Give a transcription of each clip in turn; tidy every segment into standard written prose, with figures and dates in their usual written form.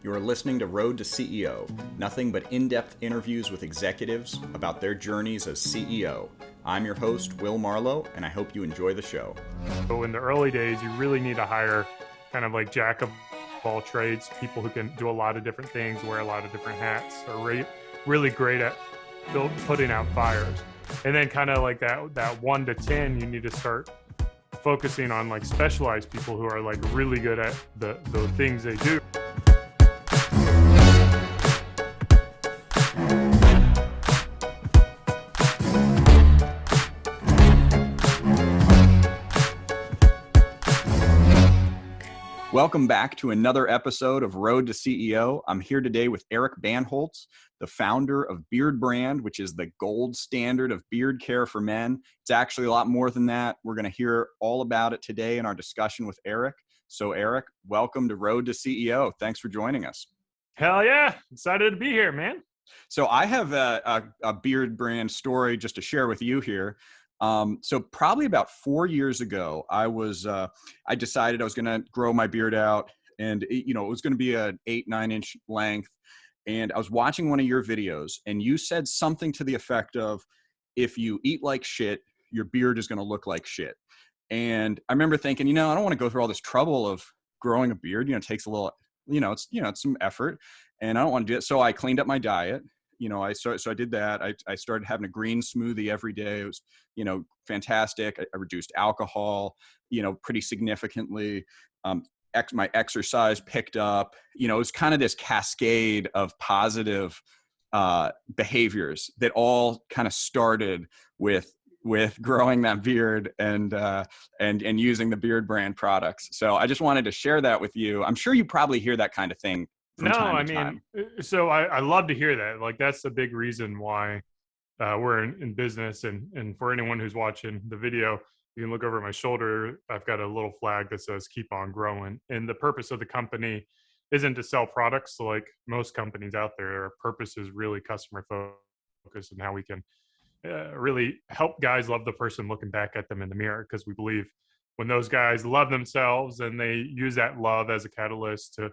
You are listening to Road to CEO, nothing but in-depth interviews with executives about their journeys as CEO. I'm your host, Will Marlow, and I hope you enjoy the show. So in the early days, you really need to hire kind of like jack of all trades, people who can do a lot of different things, wear a lot of different hats, are really great at putting out fires. And then kind of like that 1 to 10, you need to start focusing on like specialized people who are like really good at the things they do. Welcome back to another episode of Road to CEO. I'm here today with Eric Bandholz, the founder of Beardbrand, which is the gold standard of beard care for men. It's actually a lot more than that. We're going to hear all about it today in our discussion with Eric. So Eric, welcome to Road to CEO. Thanks for joining us. Hell yeah. Excited to be here, man. So I have a Beardbrand story just to share with you here. So probably about 4 years ago, I decided I was going to grow my beard out, and it was going to be an 8-9 inch length. And I was watching one of your videos, and you said something to the effect of, if you eat like shit, your beard is going to look like shit. And I remember thinking, I don't want to go through all this trouble of growing a beard. It takes a little, it's some effort, and I don't want to do it. So I cleaned up my diet. So I did that. I started having a green smoothie every day. It was, fantastic. I reduced alcohol, pretty significantly. My exercise picked up. It was kind of this cascade of positive behaviors that all kind of started with growing that beard and using the Beardbrand products. So I just wanted to share that with you. I'm sure you probably hear that kind of thing. So I love to hear that. Like, that's the big reason why we're in business. And for anyone who's watching the video, you can look over my shoulder. I've got a little flag that says "Keep on Growing." And the purpose of the company isn't to sell products. So like most companies out there, our purpose is really customer focused and how we can really help guys love the person looking back at them in the mirror. Because we believe when those guys love themselves and they use that love as a catalyst to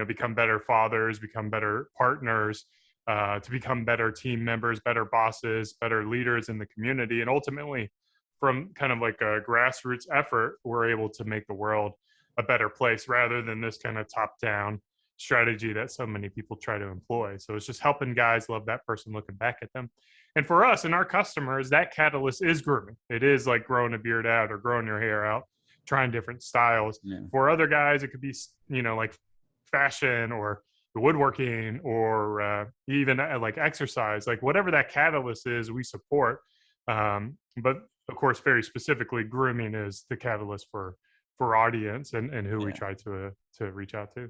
become better fathers, become better partners, to become better team members, better bosses, better leaders in the community. And ultimately, from kind of like a grassroots effort, we're able to make the world a better place rather than this kind of top-down strategy that so many people try to employ. So it's just helping guys love that person looking back at them. And for us and our customers, that catalyst is grooming. It is like growing a beard out or growing your hair out, trying different styles. Yeah. For other guys, it could be, like fashion or woodworking or even like exercise, like whatever that catalyst is, we support. But of course, very specifically, grooming is the catalyst for audience and who we try to reach out to.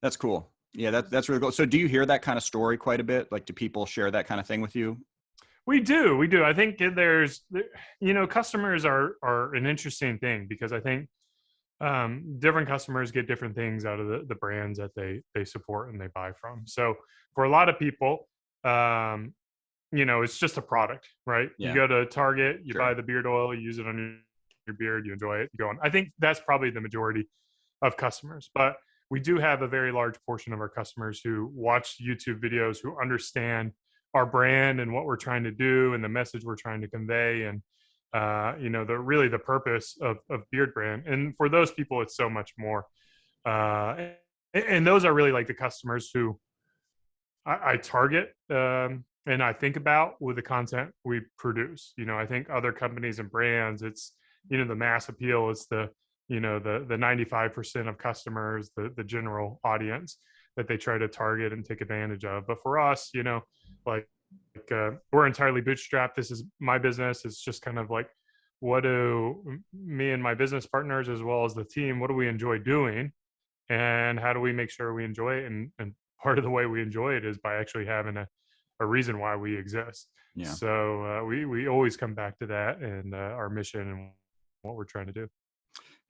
That's cool. Yeah, that's really cool. So do you hear that kind of story quite a bit? Like, do people share that kind of thing with you? We do. I think there's, customers are an interesting thing, because I think different customers get different things out of the brands that they support and they buy from. So for a lot of people, it's just a product, right? Yeah. You go to Target, you buy the beard oil, you use it on your beard, you enjoy it, you go on. I think that's probably the majority of customers, but we do have a very large portion of our customers who watch YouTube videos, who understand our brand and what we're trying to do and the message we're trying to convey, and the purpose of Beardbrand. And for those people, it's so much more. And those are really like the customers who I target and I think about with the content we produce. I think other companies and brands, it's, the mass appeal is the 95% of customers, the general audience that they try to target and take advantage of. But for us, we're entirely bootstrapped. This is my business. It's just kind of like, what do me and my business partners, as well as the team, what do we enjoy doing, and how do we make sure we enjoy it? And part of the way we enjoy it is by actually having a reason why we exist. Yeah. So we always come back to that and our mission and what we're trying to do.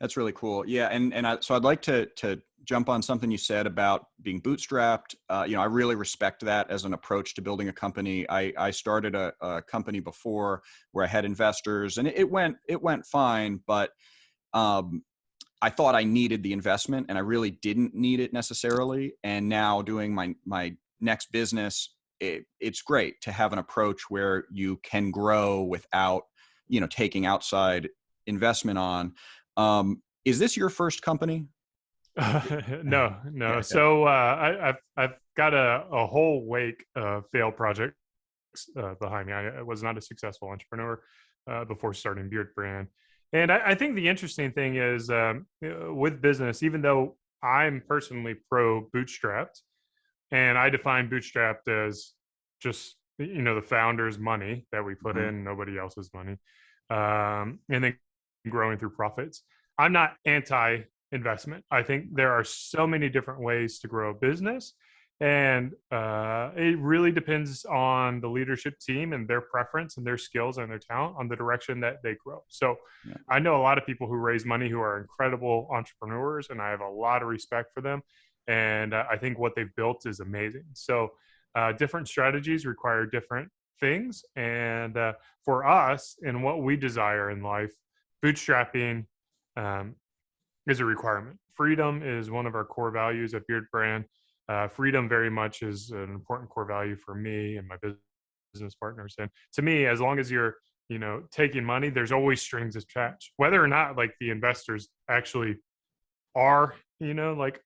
That's really cool. Yeah. So I'd like to jump on something you said about being bootstrapped. I really respect that as an approach to building a company. I started a company before where I had investors, and it went fine, but I thought I needed the investment, and I really didn't need it necessarily. And now doing my next business, it's great to have an approach where you can grow without, taking outside investment on. Is this your first company? No, Yeah. no. Okay. So I've got a whole wake of failed projects behind me. I was not a successful entrepreneur before starting Beardbrand, and I think the interesting thing is with business, even though I'm personally pro bootstrapped, and I define bootstrapped as just the founder's money that we put Mhm. in, nobody else's money, and then growing through profits. I'm not anti investment. I think there are so many different ways to grow a business. And it really depends on the leadership team and their preference and their skills and their talent on the direction that they grow. So Yeah. I know a lot of people who raise money who are incredible entrepreneurs, and I have a lot of respect for them. And I think what they've built is amazing. So different strategies require different things. And for us and what we desire in life, bootstrapping um, is a requirement. Freedom is one of our core values at Beardbrand. Freedom very much is an important core value for me and my business partners. And to me, as long as you're, taking money, there's always strings attached. Whether or not like the investors actually are, like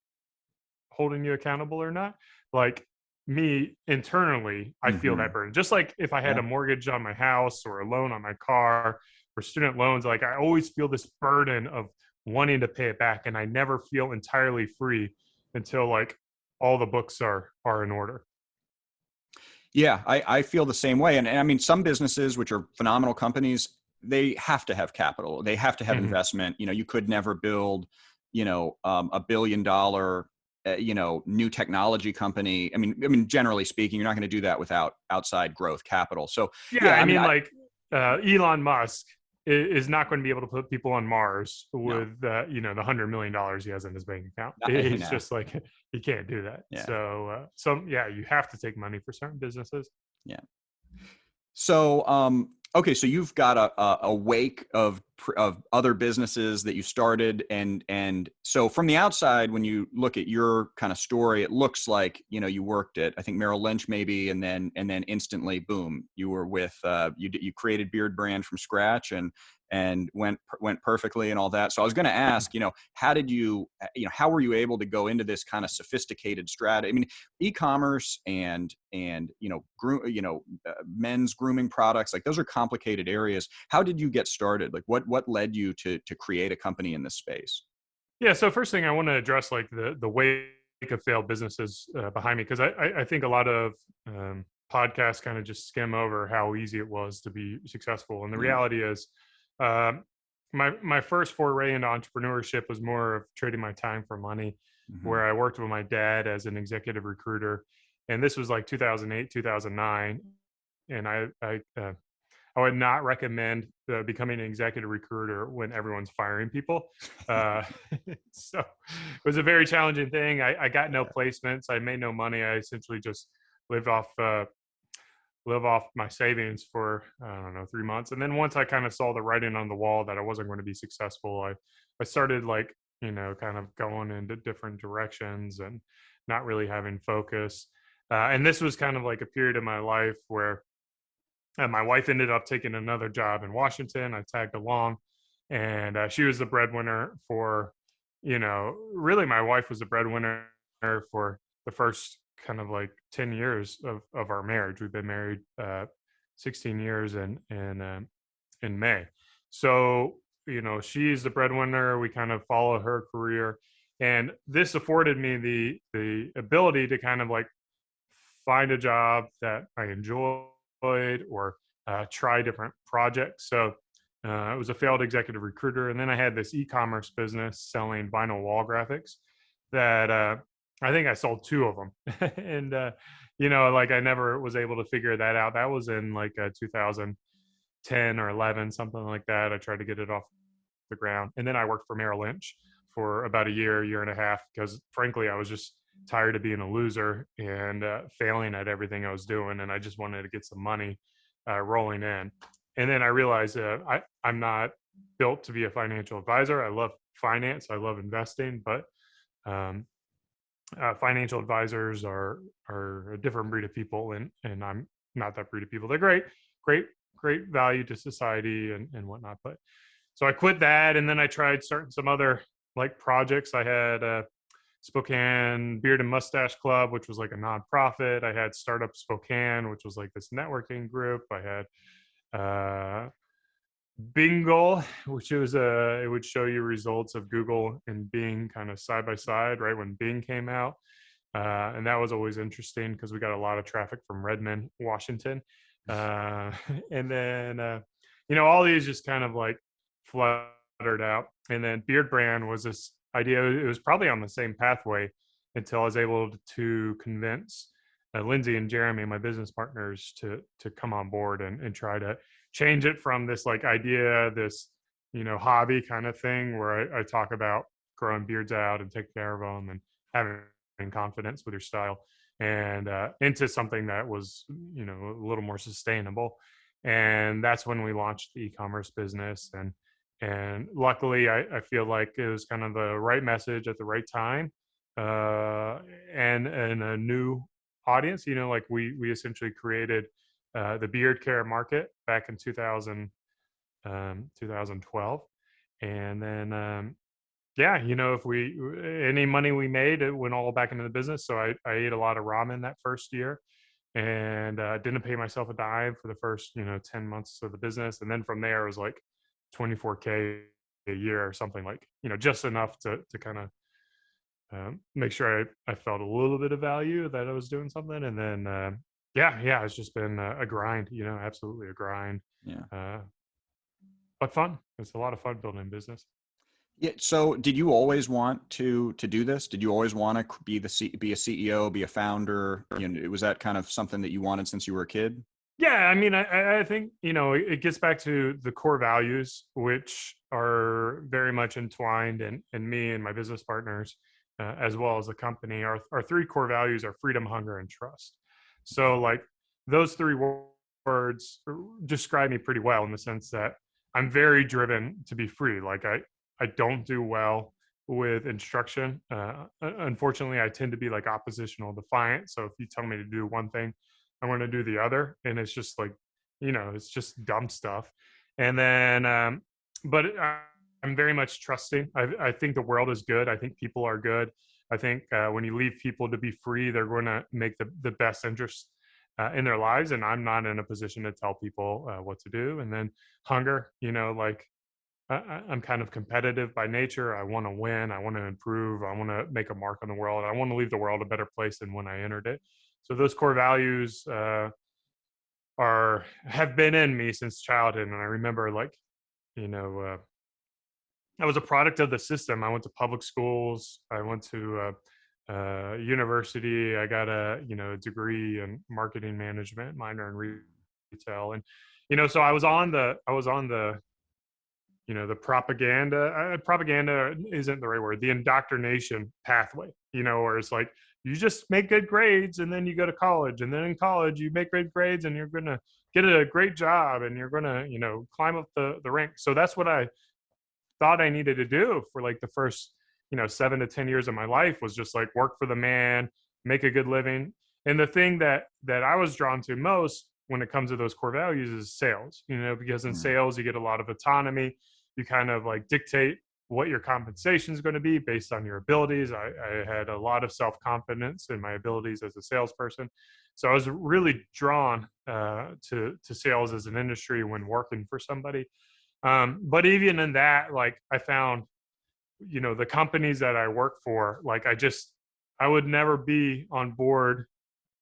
holding you accountable or not, like me internally, I feel that Mhm. burden. Just like if I had Yeah. a mortgage on my house or a loan on my car or student loans, like I always feel this burden of wanting to pay it back, and I never feel entirely free until like all the books are in order. Yeah, I feel the same way. And I mean, some businesses, which are phenomenal companies, they have to have capital. They have to have Mhm. investment. You could never build, $1 billion, new technology company. I mean, generally speaking, you're not going to do that without outside growth capital. So Yeah, yeah, I I mean, mean, like Elon Musk is not going to be able to put people on Mars no, with the $100 million he has in his bank account. not, It's no, just like he can't do that. yeah, So yeah, you have to take money for certain businesses. yeah. So, okay, so you've got a wake of other businesses that you started, and so from the outside, when you look at your kind of story, it looks like you worked at, I think, Merrill Lynch maybe, and then instantly, boom, you were with you created Beardbrand from scratch and went perfectly and all that. So I was going to ask, how did how were you able to go into this kind of sophisticated strategy? I mean, e-commerce and men's grooming products, like those are complicated areas. How did you get started? Like what led you to create a company in this space? Yeah. So first thing I want to address like the wake of failed businesses behind me, because I think a lot of podcasts kind of just skim over how easy it was to be successful, and the Yeah. reality is, um, my first foray into entrepreneurship was more of trading my time for money, Hmm. where I worked with my dad as an executive recruiter, and this was like 2008, 2009, and I would not recommend becoming an executive recruiter when everyone's firing people. Uh, so it was a very challenging thing. I got no placements. I made no money. I essentially just lived off live off my savings for I don't know 3 months. And then once I kind of saw the writing on the wall that I wasn't going to be successful, I started like kind of going into different directions and not really having focus. And this was kind of like a period of my life where and my wife ended up taking another job in Washington. I tagged along, and she was the breadwinner for, really my wife was the breadwinner for the first kind of like 10 years of our marriage. We've been married 16 years in May. So, she's the breadwinner. We kind of follow her career. And this afforded me the ability to kind of like find a job that I enjoyed or try different projects. So I was a failed executive recruiter. And then I had this e commerce business selling vinyl wall graphics that I think I sold two of them. And, like I never was able to figure that out. That was in like 2010 or 11, something like that. I tried to get it off the ground. And then I worked for Merrill Lynch for about a year and a half, because frankly, I was just tired of being a loser and failing at everything I was doing. And I just wanted to get some money rolling in. And then I realized I'm not built to be a financial advisor. I love finance. I love investing, but um, financial advisors are a different breed of people, and I'm not that breed of people. They're great value to society and whatnot. But so I quit that, and then I tried starting some other like projects. I had Spokane Beard and Mustache Club, which was like a nonprofit. I had Startup Spokane, which was like this networking group. I had uh, Bingle, which was it would show you results of Google and Bing kind of side by side, right when Bing came out. And that was always interesting because we got a lot of traffic from Redmond, Washington. Uh, and then, all these just kind of like fluttered out. And then Beardbrand was this idea. It was probably on the same pathway until I was able to convince Lindsay and Jeremy, my business partners, to come on board and try to change it from this like idea, this hobby kind of thing where I talk about growing beards out and taking care of them and having confidence with your style, and into something that was a little more sustainable. And that's when we launched the e-commerce business, and luckily I feel like it was kind of the right message at the right time, and a new audience. Like we essentially created the beard care market back in 2012. And then yeah, if we any money we made, it went all back into the business. So I ate a lot of ramen that first year, and didn't pay myself a dime for the first 10 months of the business. And then from there it was like 24K a year or something, like just enough to kind of make sure I felt a little bit of value that I was doing something. And then yeah, it's just been a grind, absolutely a grind. Yeah. But fun. It's a lot of fun building a business. Yeah. So did you always want to do this? Did you always want to be be a CEO, be a founder? Was that kind of something that you wanted since you were a kid? Yeah, I mean, I think it gets back to the core values, which are very much entwined in me and my business partners, as well as the company. Our three core values are freedom, hunger, and trust. So, like those three words describe me pretty well in the sense that I'm very driven to be free. Like I don't do well with instruction. Unfortunately, I tend to be like oppositional defiant. So if you tell me to do one thing, I want to do the other, and it's just like it's just dumb stuff. And then but I'm very much trusting. I think the world is good. I think people are good. I think when you leave people to be free, they're going to make the best interest in their lives, and I'm not in a position to tell people what to do. And then hunger, like I'm kind of competitive by nature. I want to win. I want to improve. I want to make a mark on the world. I want to leave the world a better place than when I entered it. So those core values have been in me since childhood. And I remember, like, I was a product of the system. I went to public schools. I went to university. I got a degree in marketing management, minor in retail, and so I was on the the propaganda isn't the right word, the indoctrination pathway, where it's like you just make good grades and then you go to college, and then in college you make good grades and you're going to get a great job and you're going to climb up the ranks. So that's what I thought I needed to do for like the first 7 to 10 years of my life, was just like work for the man, make a good living. And the thing that I was drawn to most when it comes to those core values is sales, because in sales you get a lot of autonomy. You kind of like dictate what your compensation is going to be based on your abilities. I had a lot of self-confidence in my abilities as a salesperson. So I was really drawn to sales as an industry when working for somebody. But even in that, like I found, the companies that I work for, like I would never be on board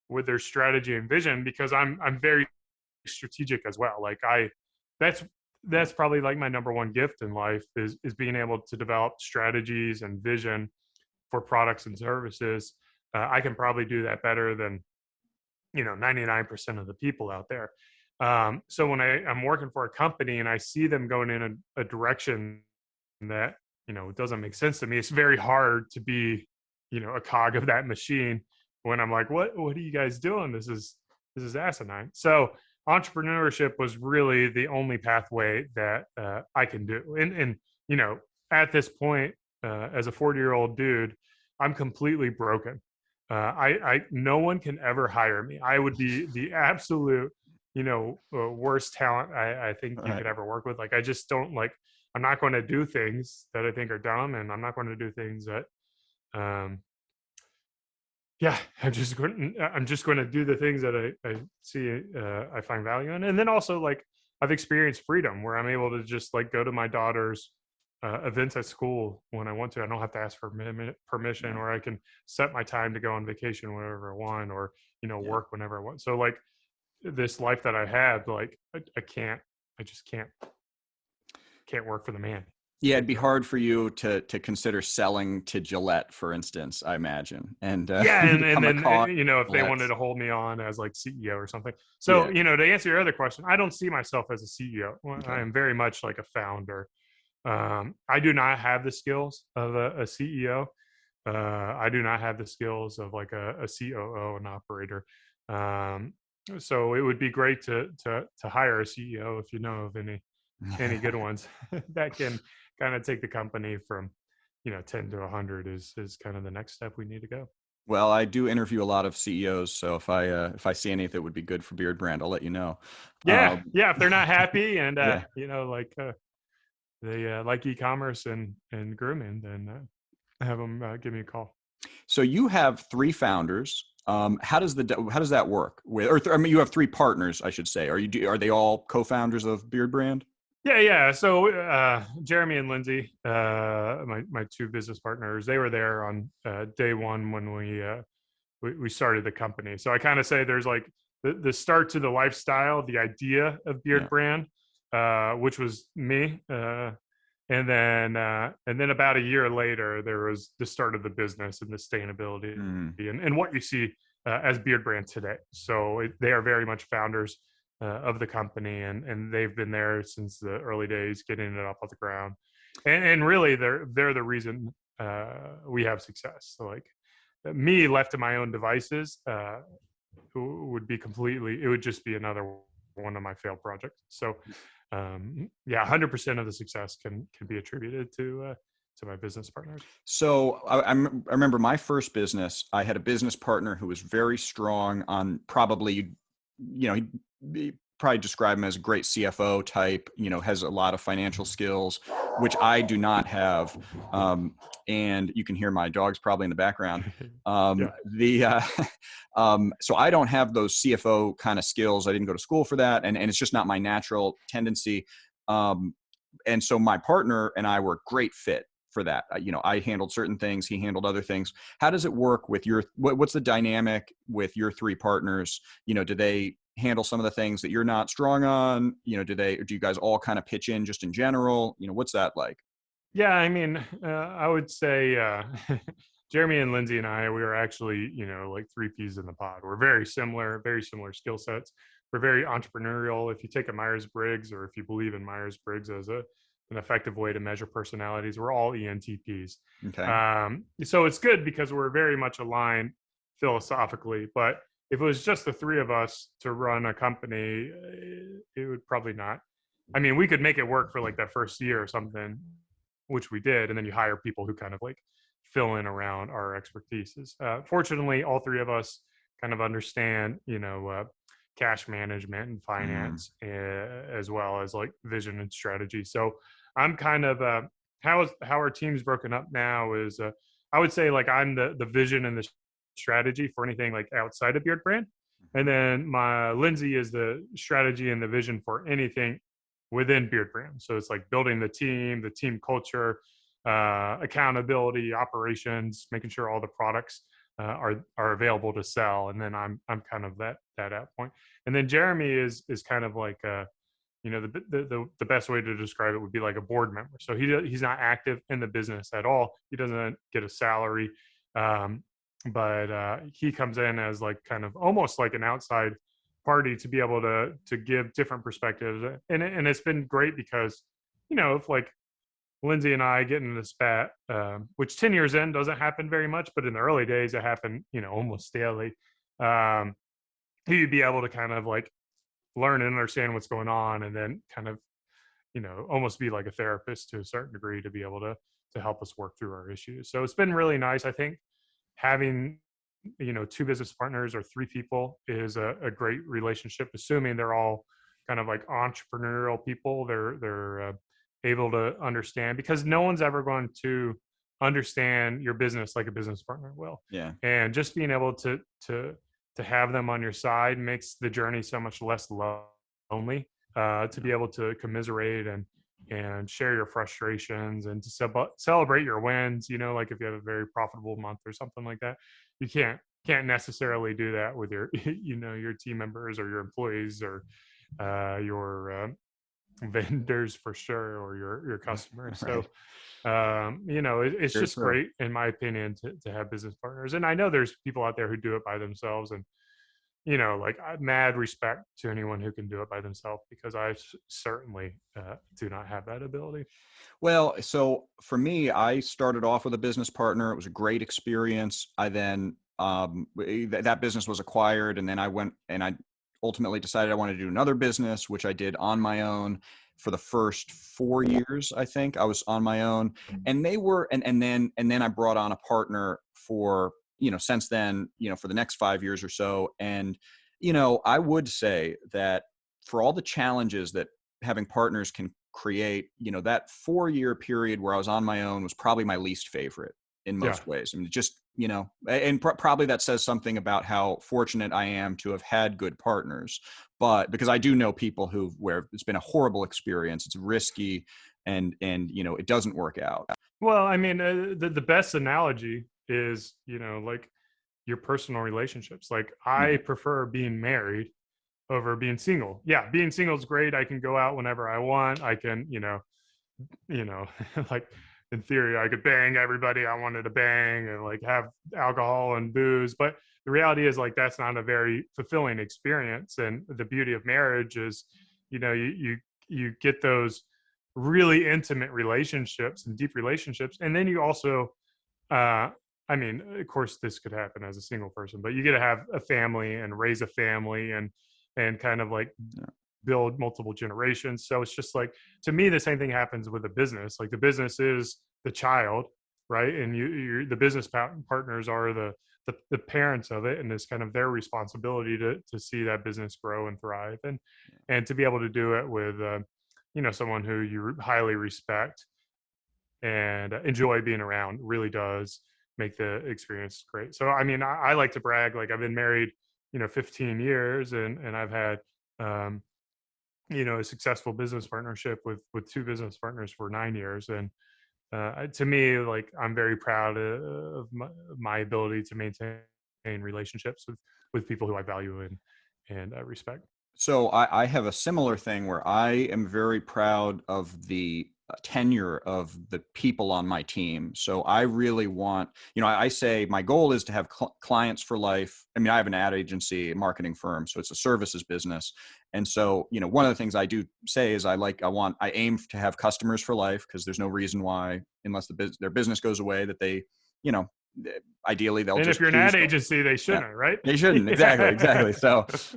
with their strategy and vision, because I'm very strategic as well. Like that's probably like my number one gift in life is being able to develop strategies and vision for products and services. I can probably do that better than 99% of the people out there. So when I'm working for a company and I see them going in a direction that it doesn't make sense to me, it's very hard to be a cog of that machine when I'm like, what are you guys doing? This is asinine. So entrepreneurship was really the only pathway that I can do. And at this point, as a 40-year-old dude, I'm completely broken. No one can ever hire me. I would be the absolute, worst talent I think All you right. could ever work with. Like, I just don't like, I'm not going to do things that I think are dumb, and I'm not going to do things that, um, yeah, I'm just going to do the things that I see, I find value in. And then also, like, I've experienced freedom where I'm able to just like go to my daughter's events at school when I want to. I don't have to ask for permission, Yeah. or I can set my time to go on vacation whenever I want, or, Yeah. work whenever I want. So like this life that I had, like I just can't work for the man. Yeah, it'd Can't be do it. hard for you to consider selling to Gillette, for instance, I imagine, and Yeah, and become a then con if they wanted Gillette's. to hold me on as like CEO or something. So, Yeah. to answer your other question, I don't see myself as a CEO. I Okay. am very much like a founder. I do not have the skills of a CEO. I do not have the skills of like a COO, an operator. Um, so it would be great to hire a CEO if you know of any good ones that can kind of take the company from 10 to 100 is kind of the next step we need to go. Well, I do interview a lot of CEOs, so if I see any that would be good for Beardbrand, I'll let you know. Yeah, Um, yeah. If they're not happy and yeah. like they like e-commerce and grooming, then have them give me a call. So you have three founders. How does that work? I mean, you have three partners, I should say. Are they all co-founders of Beardbrand? Yeah, yeah. So Jeremy and Lindsay, my two business partners, they were there on day one when we started the company. So I kind of say there's like the start to the lifestyle, the idea of Yeah. Beardbrand, which was me, and then about a year later, there was the start of the business and the sustainability Mm. and what you see as Beardbrand today. So they are very much founders of the company, and they've been there since the early days, getting it up off the ground. And really, they're the reason we have success. So like me left to my own devices would be it would just be another one of my failed projects. So yeah, 100% of the success can be attributed to my business partners. So I remember my first business. I had a business partner who was very strong on probably, he probably describe him as a great CFO type. Has a lot of financial skills, which I do not have. And you can hear my dogs probably in the background. Yeah. The So I don't have those CFO kind of skills. I didn't go to school for that, and it's just not my natural tendency. And so my partner and I were a great fit for that. I handled certain things, he handled other things. How does it work with what's the dynamic with your three partners? Do they handle some of the things that you're not strong on? Do you guys all kind of pitch in just in general? What's that like? Yeah, I mean, I would say Jeremy and Lindsay and I, we are actually, like three peas in the pod. We're very similar skill sets. We're very entrepreneurial. If you take a Myers-Briggs, or if you believe in Myers-Briggs as an effective way to measure personalities, we're all ENTPs. Okay. So it's good because we're very much aligned philosophically. But if it was just the three of us to run a company, it would probably not. I mean, we could make it work for like that first year or something, which we did, and then you hire people who kind of like fill in around our expertises. Fortunately, all three of us kind of understand, cash management and Mm. finance, as well as like vision and strategy. So I'm kind of how our team's broken up now is I would say like I'm the vision and the strategy for anything like outside of Beardbrand, and then my Lindsay is the strategy and the vision for anything within Beardbrand. So it's like building the team culture, accountability, operations, making sure all the products are available to sell. And then I'm kind of that at point. And then Jeremy is kind of like the best way to describe it would be like a board member. So he's not active in the business at all. He doesn't get a salary, but he comes in as like kind of almost like an outside party to be able to give different perspectives. And it's been great because if like Lindsay and I get in a spat, which 10 years in doesn't happen very much, but in the early days it happened almost daily. um, He'd be able to kind of like learn and understand what's going on, and then kind of almost be like a therapist to a certain degree to be able to help us work through our issues. So it's been really nice. I think having, two business partners or three people is a great relationship, assuming they're all kind of like entrepreneurial people. They're able to understand, because no one's ever going to understand your business like a business partner will. Yeah. And just being able to have them on your side makes the journey so much less lonely. To be able to commiserate and share your frustrations and to celebrate your wins. Like if you have a very profitable month or something like that, you can't necessarily do that with your your team members or your employees or your vendors for sure, or your customers. Right. So it's Very just true. great, in my opinion, to have business partners. And I know there's people out there who do it by themselves, and like mad respect to anyone who can do it by themselves, because I certainly do not have that ability. Well, so for me, I started off with a business partner. It was a great experience. I then that business was acquired, and then I went and I ultimately decided I wanted to do another business, which I did on my own for the first 4 years. I think I was on my own, and they were, and then I brought on a partner for since then for the next 5 years or so, and I would say that for all the challenges that having partners can create, that 4 year period where I was on my own was probably my least favorite in Yeah. most ways. I mean, just, and probably that says something about how fortunate I am to have had good partners. But because I do know people where it's been a horrible experience, it's risky, and it doesn't work out. Well, I mean, the best analogy is, like your personal relationships. Like I Mhm. prefer being married over being single. Yeah, being single is great. I can go out whenever I want. I can, like in theory, I could bang everybody I wanted to bang and like have alcohol and booze. But the reality is, like, that's not a very fulfilling experience. And the beauty of marriage is, you get those really intimate relationships and deep relationships. And then you also, uh, I mean, of course, this could happen as a single person, but you get to have a family and raise a family and kind of like Yeah. build multiple generations. So it's just like, to me, the same thing happens with a business. Like the business is the child, right? And the business partners are the parents of it, and it's kind of their responsibility to see that business grow and thrive, and to be able to do it with someone who you highly respect and enjoy being around really does make the experience great. So I mean, I like to brag, like I've been married 15 years, and I've had um, a successful business partnership with two business partners for 9 years. And to me, like, I'm very proud of my ability to maintain relationships with people who I value and respect. So I have a similar thing where I am very proud of the tenure of the people on my team. So I really want, I say my goal is to have clients for life. I mean, I have an ad agency, a marketing firm, so it's a services business. And so, one of the things I do say is I aim to have customers for life, because there's no reason why, unless their business goes away, that they, you know, ideally they'll And if just you're an choose ad to. agency, they Yeah. shouldn't, right? They shouldn't. Exactly. Yeah. Exactly.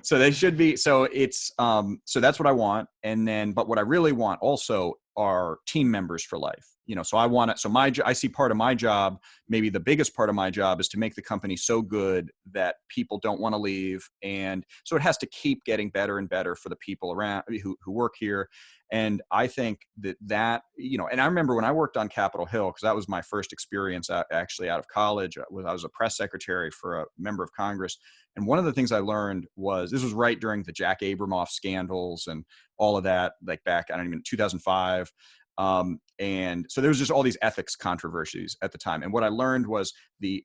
So they should be. So it's so that's what I want. And then, but what I really want also are team members for life. So I want it. So I see part of my job, maybe the biggest part of my job, is to make the company so good that people don't want to leave. And so it has to keep getting better and better for the people around who work here. And I think and I remember when I worked on Capitol Hill, because that was my first experience actually out of college. I was a press secretary for a member of Congress. And one of the things I learned was, this was right during the Jack Abramoff scandals and all of that, like back, I don't even, 2005. And so there was just all these ethics controversies at the time. And what I learned was the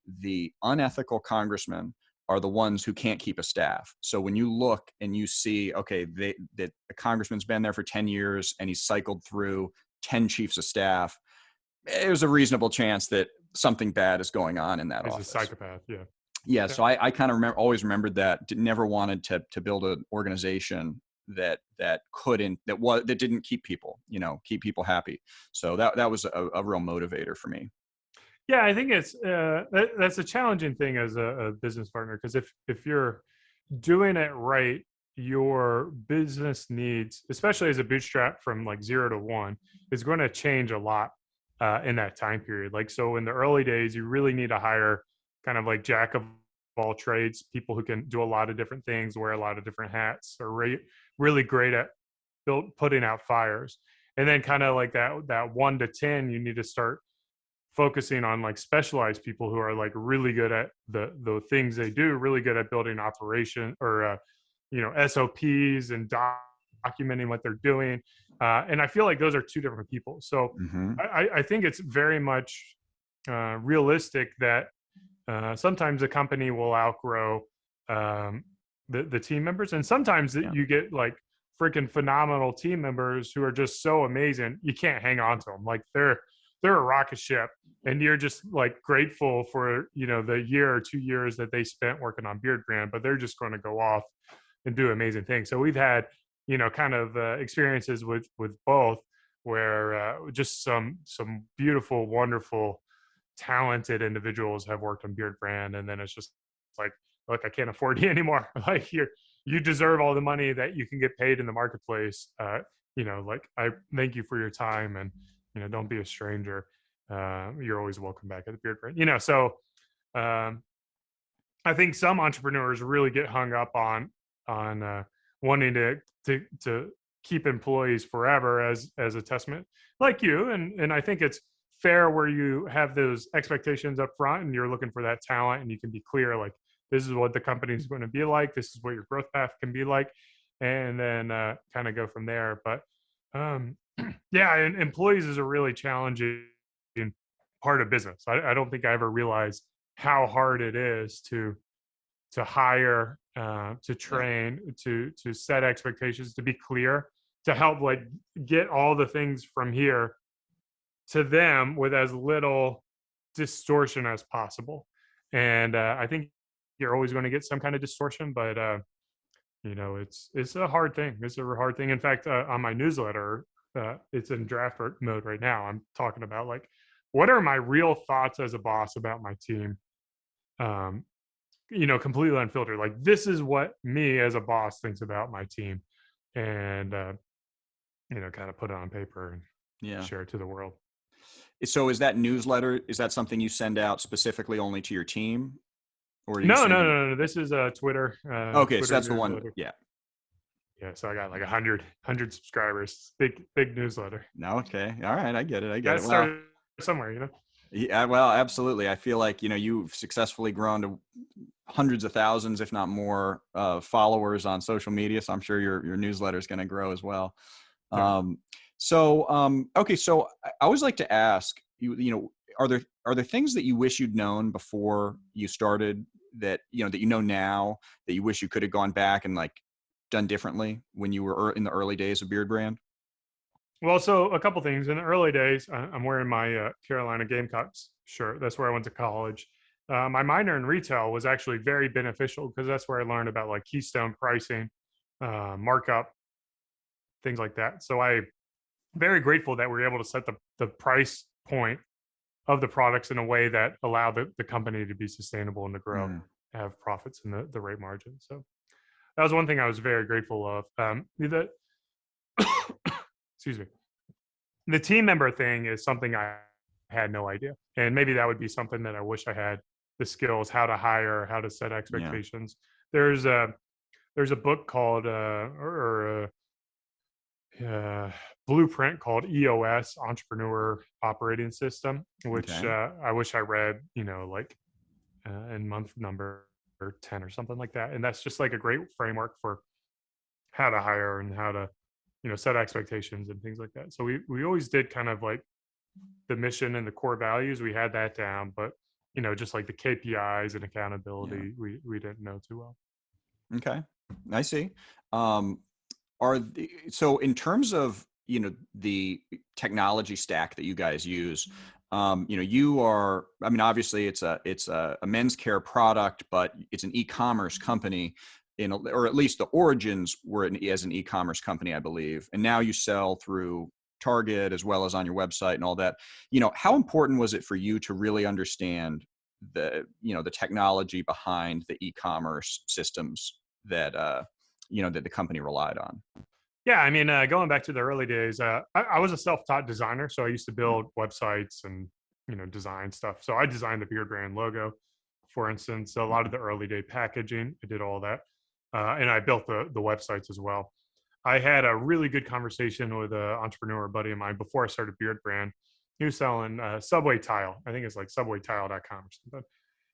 unethical congressmen are the ones who can't keep a staff. So when you look and you see, okay, that a congressman's been there for 10 years and he's cycled through 10 chiefs of staff, there's a reasonable chance that something bad is going on in that He's a office. psychopath. Yeah. Yeah. Yeah. So I kind of always remembered that. Never wanted to build an organization that didn't keep people happy. So that was a real motivator for me. Yeah, I think it's that's a challenging thing as a business partner, because if you're doing it right, your business needs, especially as a bootstrap from like 0 to 1, is going to change a lot in that time period. Like, so in the early days, you really need to hire kind of like jack of all trades, people who can do a lot of different things, wear a lot of different hats, are really great at putting out fires. And then kind of like that 1 to 10, you need to start focusing on like specialized people who are like really good at the things they do, really good at building operation or SOPs and documenting what they're doing. And I feel like those are two different people. So Mm-hmm. I think it's very much realistic that sometimes a company will outgrow the team members, and sometimes Yeah. you get like freaking phenomenal team members who are just so amazing you can't hang on to them. Like they're a rocket ship, and you're just like grateful for the year or 2 years that they spent working on Beardbrand, but they're just going to go off and do amazing things. So we've had kind of experiences with both, where just some beautiful, wonderful, talented individuals have worked on Beardbrand, and then it's just like, look, I can't afford you anymore. Like you deserve all the money that you can get paid in the marketplace. Like, I thank you for your time, and don't be a stranger. You're always welcome back at the Beardbrand. So um, I think some entrepreneurs really get hung up on wanting to keep employees forever as a testament, like you, and I think it's fair where you have those expectations up front and you're looking for that talent, and you can be clear, like, this is what the company is going to be like, this is what your growth path can be like, and then kind of go from there. But yeah, and employees is a really challenging part of business. I don't think I ever realized how hard it is to hire, to Yeah. train, to set expectations, to be clear, to help like get all the things from here to them with as little distortion as possible. And I think you're always going to get some kind of distortion, but it's a hard thing. It's a hard thing. In fact, on my newsletter, it's in draft mode right now. I'm talking about like, what are my real thoughts as a boss about my team? Um, completely unfiltered. Like, this is what me as a boss thinks about my team, and kind of put it on paper and Yeah. share it to the world. So is that newsletter, is that something you send out specifically only to your team, or are you No, no, sending? no, no. This is a Twitter, Okay, so Twitter that's the one. newsletter. Yeah. Yeah, so I got like 100 subscribers. Big newsletter. No. Okay. All right. I get it. I get Got it. Well, started somewhere. yeah. Well, absolutely. I feel like you've successfully grown to hundreds of thousands, if not more, followers on social media. So I'm sure your newsletter is going to grow as well. Yeah. Okay. So I always like to ask you, are there things that you wish you'd known before you started that you know now that you wish you could have gone back and like done differently when you were in the early days of Beardbrand? Well, so a couple things. In the early days, I'm wearing my Carolina Gamecocks shirt. That's where I went to college. My minor in retail was actually very beneficial because that's where I learned about like keystone pricing, markup, things like that. So I'm very grateful that we were able to set the price point of the products in a way that allowed the company to be sustainable and to grow, Mm, have profits in the right margin. So that was one thing I was very grateful of. Excuse me. The team member thing is something I had no idea. And maybe that would be something that I wish I had the skills, how to hire, how to set yeah. expectations. There's a book called blueprint called EOS, Entrepreneur Operating System, which Okay. I wish I read, like in month number 10 or something like that. And that's just like a great framework for how to hire and how to set expectations and things like that. So we always did kind of like the mission and the core values, we had that down, but just like the KPIs and Yeah. accountability, we didn't know too well. Okay. I see. Um, so in terms of the technology stack that you guys use, you are, I mean, obviously it's a men's care product, but it's an e-commerce company, or at least the origins were as an e-commerce company, I believe, and now you sell through Target as well as on your website and all that. How important was it for you to really understand the technology behind the e-commerce systems that that the company relied on? Yeah, I mean, going back to the early days, I was a self-taught designer, so I used to build websites and design stuff. So I designed the Beardbrand logo, for instance. A lot of the early day packaging, I did all that, and I built the websites as well. I had a really good conversation with an entrepreneur buddy of mine before I started Beardbrand. He was selling Subway tile. I think it's like subwaytile.com or something.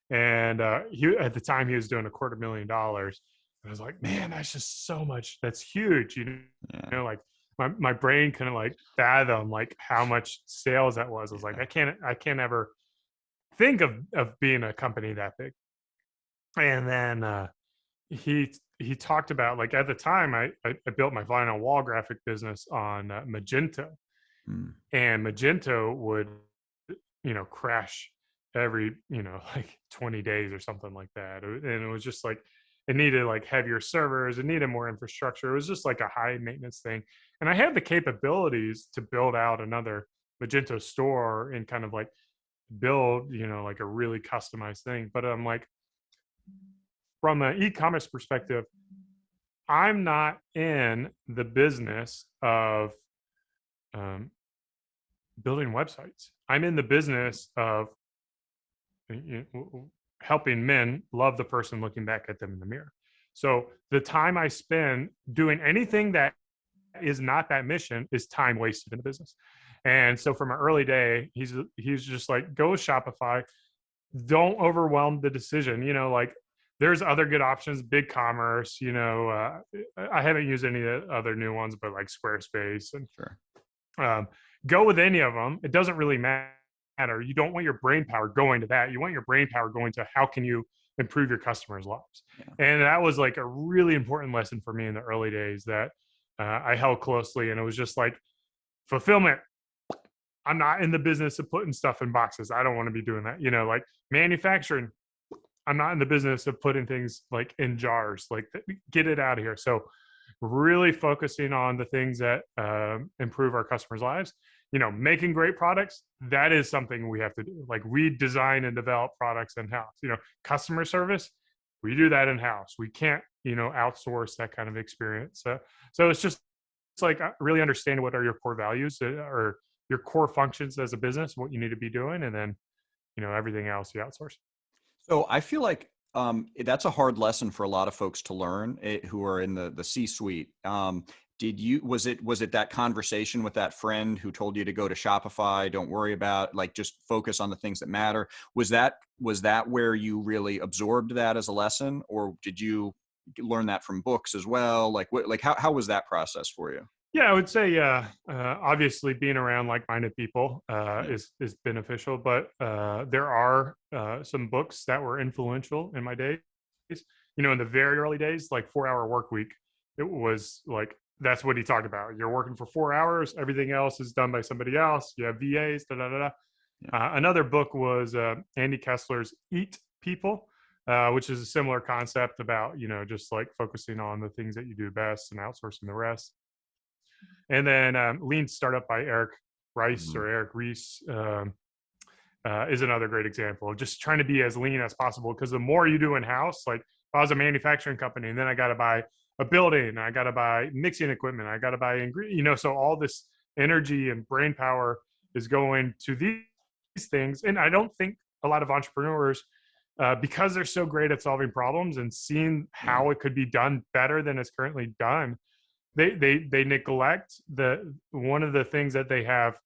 And he at the time he was doing $250,000. And I was like, man, that's just so much. That's huge. Yeah. Like my brain couldn't like fathom like how much sales that was. I was like, I can't ever think of being a company that big. And then he talked about like at the time I built my vinyl wall graphic business on Magento, Mm. and Magento would crash every like 20 days or something like that, and it was just like it needed like heavier servers, it needed more infrastructure, it was just like a high maintenance thing, and I had the capabilities to build out another Magento store and kind of like build like a really customized thing. But I'm like, from an e-commerce perspective, I'm not in the business of um, building websites. I'm in the business of helping men love the person looking back at them in the mirror. So the time I spend doing anything that is not that mission is time wasted in the business. And so from an early day, he's just like, go with Shopify. Don't overwhelm the decision. Like there's other good options, big commerce, I haven't used any of the other new ones, but like Squarespace and Sure. go with any of them. It doesn't really matter. You don't want your brain power going to that. You want your brain power going to how can you improve your customers' lives. Yeah. And that was like a really important lesson for me in the early days that I held closely. And it was just like fulfillment. I'm not in the business of putting stuff in boxes. I don't want to be doing that. Like manufacturing, I'm not in the business of putting things like in jars. Like get it out of here. So really focusing on the things that improve our customers' lives. Making great products, that is something we have to do. Like we design and develop products in-house. Customer service, we do that in-house. We can't, outsource that kind of experience. So it's like really understanding what are your core values or your core functions as a business, what you need to be doing, and then, everything else you outsource. So I feel like that's a hard lesson for a lot of folks to learn who are in the C-suite. Was it that conversation with that friend who told you to go to Shopify? Don't worry about like just focus on the things that matter. Was that where you really absorbed that as a lesson, or did you learn that from books as well? Like how was that process for you? Yeah, I would say, obviously being around like-minded people Yeah. is beneficial, but there are some books that were influential in my days. In the very early days, like 4 Hour Work Week, it was like, that's what he talked about. You're working for 4 hours, everything else is done by somebody else. You have VAs, da da da da. Yeah. Another book was Andy Kessler's Eat People, which is a similar concept about, just like focusing on the things that you do best and outsourcing the rest. And then Lean Startup by Eric Rice Mhm. or Eric Ries is another great example of just trying to be as lean as possible. Because the more you do in house, like if I was a manufacturing company and then I got to buy a building, I got to buy mixing equipment, I got to buy ingredients, so all this energy and brain power is going to these things. And I don't think a lot of entrepreneurs, because they're so great at solving problems and seeing Yeah. how it could be done better than it's currently done, they neglect the one of the things that they have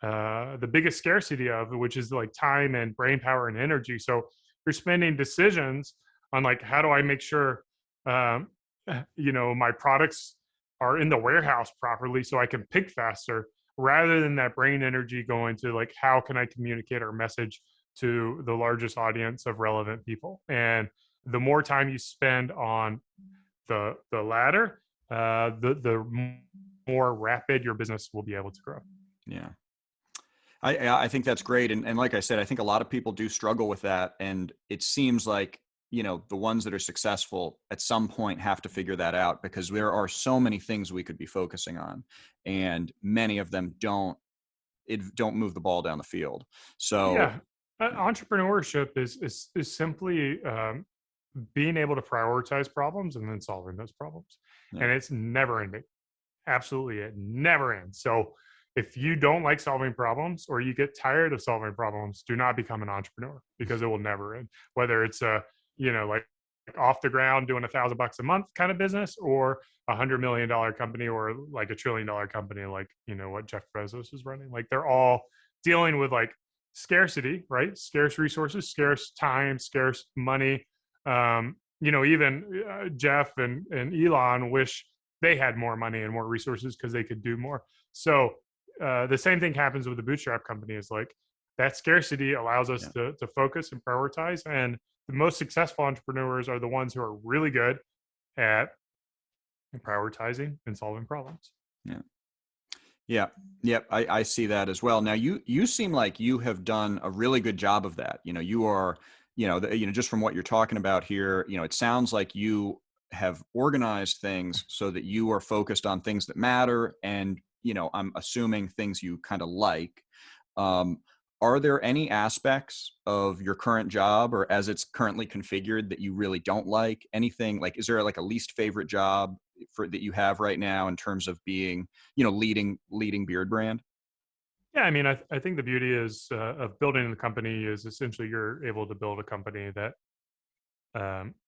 the biggest scarcity of, which is like time and brain power and energy. So you're spending decisions on like, how do I make sure um, my products are in the warehouse properly so I can pick faster, rather than that brain energy going to like, how can I communicate our message to the largest audience of relevant people. And the more time you spend on the latter, the more rapid your business will be able to grow. Yeah. I think that's great. And like I said, I think a lot of people do struggle with that. And it seems like, the ones that are successful at some point have to figure that out, because there are so many things we could be focusing on, and many of them don't move the ball down the field. So Yeah, entrepreneurship is simply being able to prioritize problems and then solving those problems. Yeah. And it's never ending. Absolutely, it never ends. So if you don't like solving problems or you get tired of solving problems, do not become an entrepreneur because it will never end. Whether it's a, like off the ground doing $1,000 a month kind of business, or $100 million company, or like $1 trillion company, like what Jeff Bezos is running. Like they're all dealing with like scarcity, right? Scarce resources, scarce time, scarce money. Even Jeff and Elon wish they had more money and more resources because they could do more. So the same thing happens with the bootstrap company. Is like that scarcity allows us Yeah. to focus and prioritize. And the most successful entrepreneurs are the ones who are really good at prioritizing and solving problems. Yeah. Yeah. Yep. I see that as well. Now you seem like you have done a really good job of that. You are, just from what you're talking about here, it sounds like you have organized things so that you are focused on things that matter. And, I'm assuming things you kind of like. Um, are there any aspects of your current job or as it's currently configured that you really don't like? Anything like, is there like a least favorite job that you have right now in terms of being, leading Beardbrand? Yeah, I mean, I think the beauty is of building the company is essentially you're able to build a company that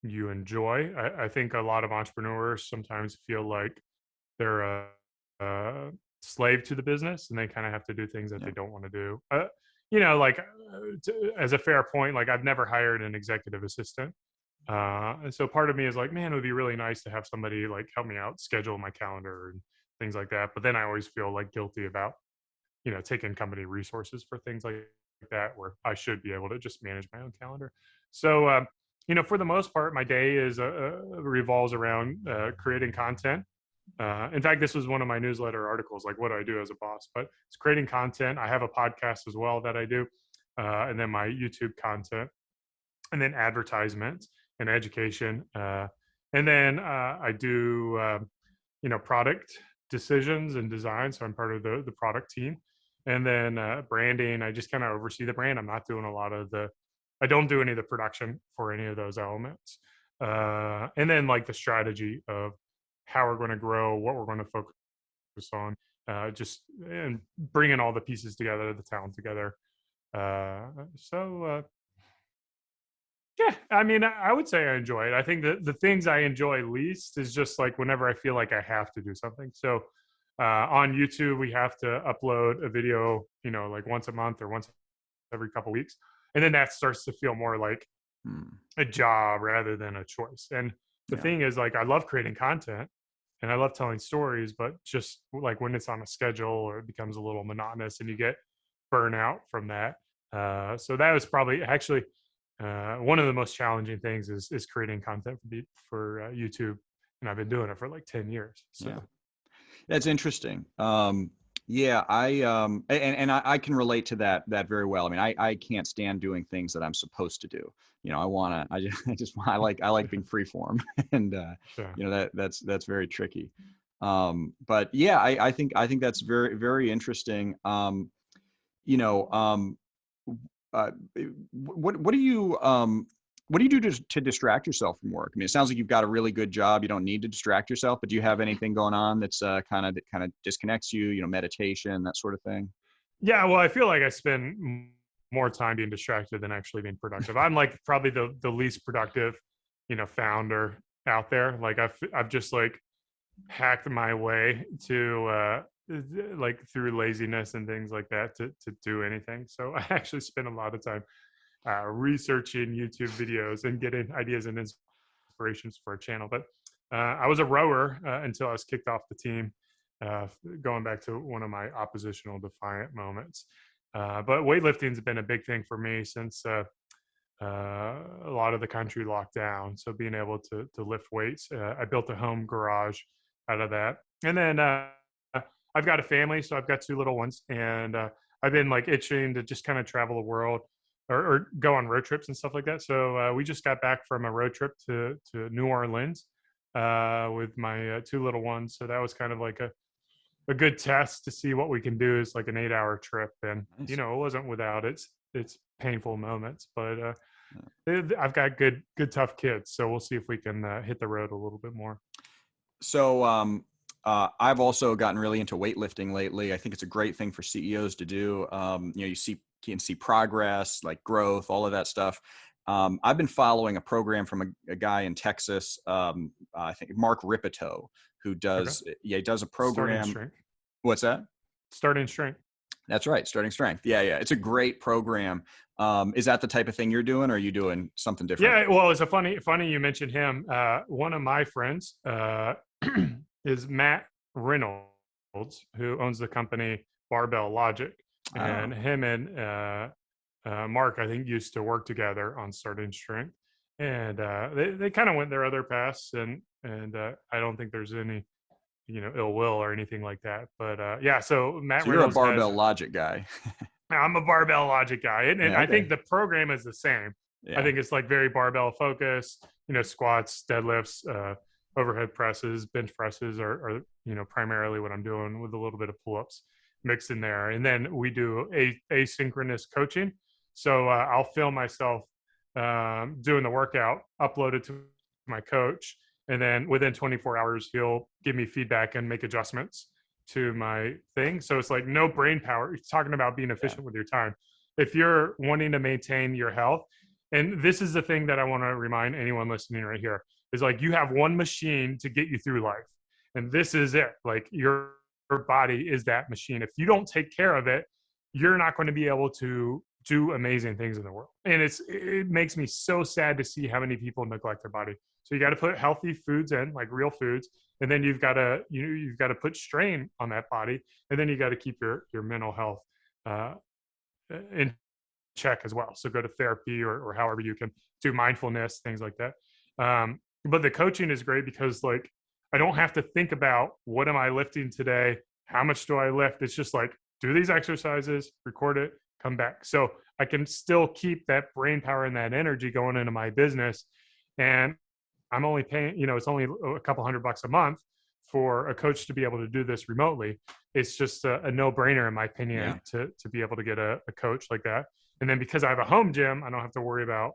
you enjoy. I think a lot of entrepreneurs sometimes feel like they're a slave to the business and they kind of have to do things that Yeah. they don't want to do. As a fair point, like I've never hired an executive assistant. And so part of me is like, man, it would be really nice to have somebody like help me out, schedule my calendar and things like that. But then I always feel like guilty about, taking company resources for things like that, where I should be able to just manage my own calendar. So, for the most part, my day revolves around creating content. In fact, this was one of my newsletter articles, like what do I do as a boss, but it's creating content. I have a podcast as well that I do, and then my YouTube content, and then advertisements and education. And then I do, product decisions and design. So I'm part of the product team. And then branding, I just kind of oversee the brand. I'm not doing I don't do any of the production for any of those elements. And then like the strategy of how we're going to grow, what we're going to focus on, and bringing all the pieces together, the talent together. So yeah, I mean, I would say I enjoy it. I think that the things I enjoy least is just like whenever I feel like I have to do something. So on YouTube, we have to upload a video, like once a month or once every couple weeks, and then that starts to feel more like Hmm. a job rather than a choice. And the Yeah. thing is, like, I love creating content and I love telling stories, but just like when it's on a schedule or it becomes a little monotonous and you get burnout from that. So that was probably actually one of the most challenging things is creating content for YouTube, and I've been doing it for like 10 years. Yeah. So That's interesting. Yeah, I can relate to that very well. I mean, I can't stand doing things that I'm supposed to do. I like being free form, and yeah. that's very tricky. But yeah, I think that's very very interesting. You know, uh, what do you do to distract yourself from work? I mean, it sounds like you've got a really good job. You don't need to distract yourself, but do you have anything going on that's kind of disconnects you? Meditation, that sort of thing. Yeah, well, I feel like I spend more time being distracted than actually being productive. I'm like probably the least productive, founder out there. Like I've just like hacked my way to like through laziness and things like that to do anything. So I actually spend a lot of time researching YouTube videos and getting ideas and inspirations for a channel. But I was a rower until I was kicked off the team, going back to one of my oppositional defiant moments. But weightlifting's been a big thing for me since a lot of the country locked down. So being able to lift weights, I built a home garage out of that. And then I've got a family, so I've got two little ones, and I've been like itching to just kind of travel the world or go on road trips and stuff like that. So we just got back from a road trip to New Orleans with my two little ones. So that was kind of like a good test to see what we can do. Is like an 8-hour trip, and Nice. it wasn't without its painful moments, but I've got good tough kids, so we'll see if we can hit the road a little bit more. So I've also gotten really into weightlifting lately. I think it's a great thing for CEOs to do. You can see progress, like growth, all of that stuff. I've been following a program from a guy in Texas, I think Mark Ripito, who Okay. he does a Starting program. strength. What's that? Starting strength. That's right. Starting strength. Yeah. Yeah. It's a great program. Is that the type of thing you're doing, or are you doing something different? Yeah, well, it's a funny you mentioned him. One of my friends is Matt Reynolds, who owns the company Barbell Logic, Oh, and him and Mark, I think, used to work together on Starting Strength, and they kind of went their other paths, and I don't think there's any ill will or anything like that. But yeah, so Matt so you're a Reynolds has. barbell logic guy. I'm a barbell logic guy, and Yeah. I Okay. think the program is the same. I Yeah. think it's like very barbell focused. Squats, deadlifts, overhead presses, bench presses are primarily what I'm doing, with a little bit of pull-ups mixed in there. And then we do asynchronous coaching. So I'll film myself doing the workout, upload it to my coach, and then within 24 hours he'll give me feedback and make adjustments to my thing. So it's like no brain power. It's talking about being Yeah. efficient with your time. If you're wanting to maintain your health, and this is the thing that I want to remind anyone listening right here, is like you have one machine to get you through life. And this is it. Like your body is that machine. If you don't take care of it, you're not going to be able to do amazing things in the world. And it makes me so sad to see how many people neglect their body. So you got to put healthy foods in, like real foods, and then you've got to put strain on that body, and then you got to keep your mental health uh, in check as well. So go to therapy, or however you can do mindfulness, things like that. But the coaching is great because like I don't have to think about what am I lifting today, how much do I lift. It's just like do these exercises, record it, come back. So I can still keep that brain power and that energy going into my business. And I'm only paying, it's only a couple $100 a month for a coach to be able to do this remotely. It's just a no-brainer, in my Yeah. opinion, to be able to get a coach like that. And then because I have a home gym, I don't have to worry about,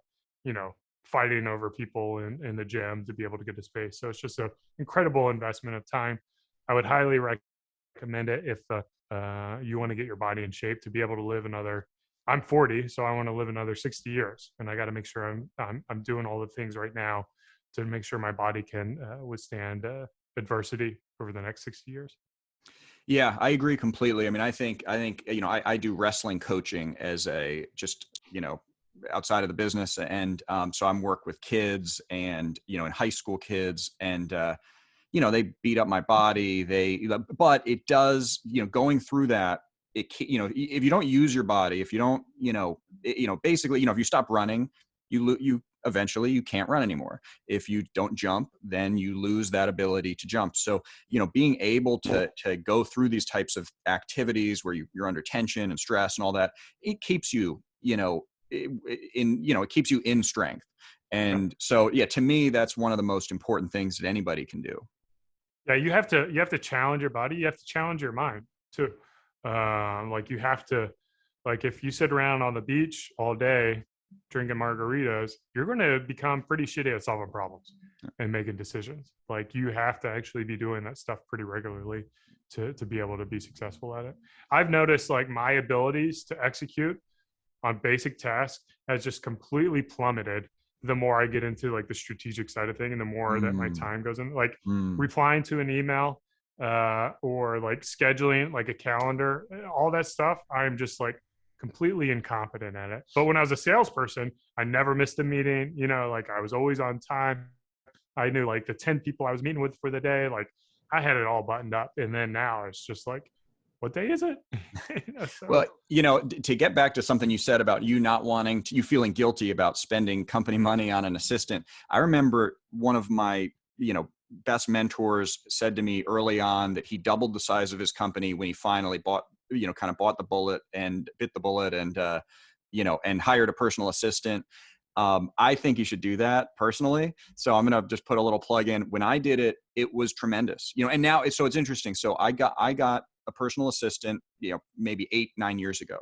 fighting over people in the gym to be able to get a space. So it's just an incredible investment of time. I would highly recommend it if you want to get your body in shape to be able to live another. I'm 40, so I want to live another 60 years, and I got to make sure I'm doing all the things right now to make sure my body can withstand adversity over the next 60 years. Yeah, I agree completely. I mean, I think, I do wrestling coaching as a just, outside of the business. And so I'm work with kids and, in high school kids, and, they beat up my body. But it does, going through that, if you don't use your body, if you don't, basically, if you stop running, you eventually you can't run anymore. If you don't jump, then you lose that ability to jump. So, being able to go through these types of activities where you're under tension and stress and all that, it keeps you, it keeps you in strength. Yeah. And so, yeah, to me, that's one of the most important things that anybody can do. Yeah, you have to challenge your body. You have to challenge your mind too. Like you have to, like if you sit around on the beach all day drinking margaritas, you're going to become pretty shitty at solving problems and making decisions. Like you have to actually be doing that stuff pretty regularly to be able to be successful at it. I've noticed like my abilities to execute on basic tasks has just completely plummeted the more I get into like the strategic side of thing, and the more that my Mm, time goes in, like mm. replying to an email or like scheduling like a calendar, all that stuff. I'm just like completely incompetent at it. But when I was a salesperson, I never missed a meeting. Like I was always on time. I knew like the 10 people I was meeting with for the day. Like I had it all buttoned up. And then now it's just like, what day is it? Well, So to get back to something you said about you not wanting to, you feeling guilty about spending company money on an assistant. I remember one of my, best mentors said to me early on that he doubled the size of his company when he finally kind of bought the bullet and bit the bullet, and, and hired a personal assistant. I think you should do that personally. So I'm going to just put a little plug in. When I did it, it was tremendous, and now it's interesting. So I got a personal assistant, maybe 8-9 years ago.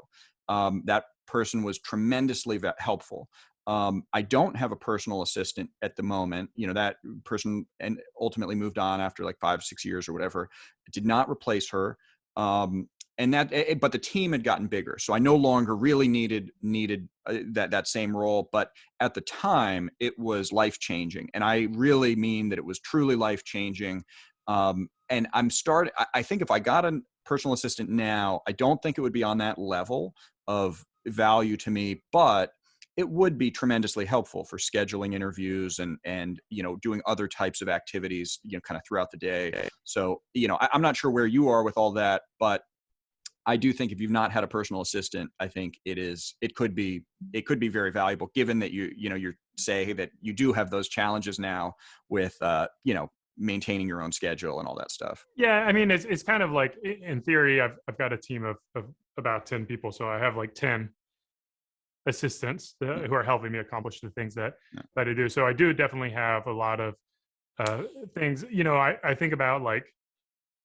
That person was tremendously helpful. I don't have a personal assistant at the moment. That person and ultimately moved on after like 5, 6 years or whatever. It did not replace her. Um, but the team had gotten bigger, so I no longer really needed that same role. But at the time, it was life changing, and I really mean that it was truly life changing. And I think if I got a personal assistant now, I don't think it would be on that level of value to me, but it would be tremendously helpful for scheduling interviews and doing other types of activities kind of throughout the day. So I'm not sure where you are with all that, but I do think if you've not had a personal assistant, I think it could be very valuable, given that you're say that you do have those challenges now with maintaining your own schedule and all that stuff. Yeah, I mean, it's kind of like, in theory, I've got a team of about 10 people, so I have like 10 assistants who are helping me accomplish the things that I do. So I do definitely have a lot of things. I think about, like,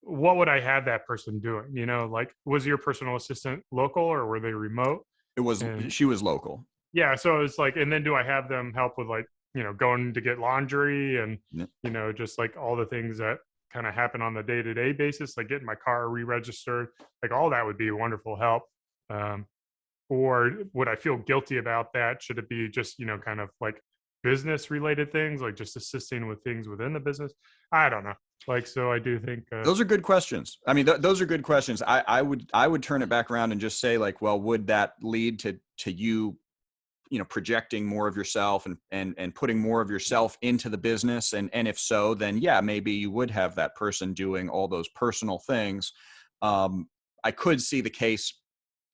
what would I have that person doing? Like, was your personal assistant local or were they remote? And She was local. yeah, so it's like, and then do I have them help with, like, going to get laundry and, Yeah. just like all the things that kind of happen on the day-to-day basis, like getting my car re-registered, like all that would be wonderful help. Um, or would I feel guilty about that? Should it be just, kind of like business related things, like just assisting with things within the business? I don't know. Like, so I do think, Those are good questions. I mean, those are good questions. I would turn it back around and just say, like, well, would that lead to you, projecting more of yourself and putting more of yourself into the business? And if so, then yeah, maybe you would have that person doing all those personal things. I could see the case